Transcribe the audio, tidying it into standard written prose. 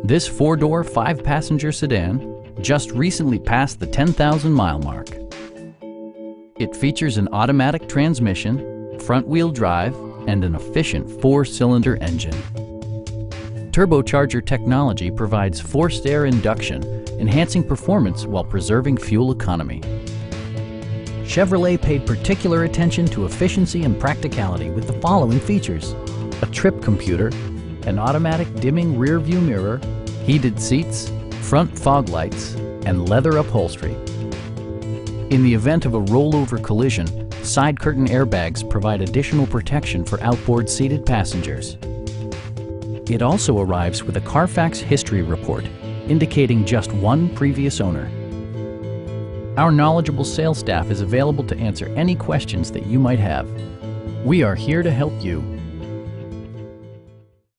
This four-door, five-passenger sedan just recently passed the 10,000-mile mark. It features an automatic transmission, front-wheel drive, and an efficient four-cylinder engine. Turbocharger technology provides forced air induction, enhancing performance while preserving fuel economy. Chevrolet paid particular attention to efficiency and practicality with the following features: a trip computer, an automatic dimming rear-view mirror, heated seats, front fog lights, and leather upholstery. In the event of a rollover collision, side curtain airbags provide additional protection for outboard seated passengers. It also arrives with a Carfax history report, indicating just one previous owner. Our knowledgeable sales staff is available to answer any questions that you might have. We are here to help you.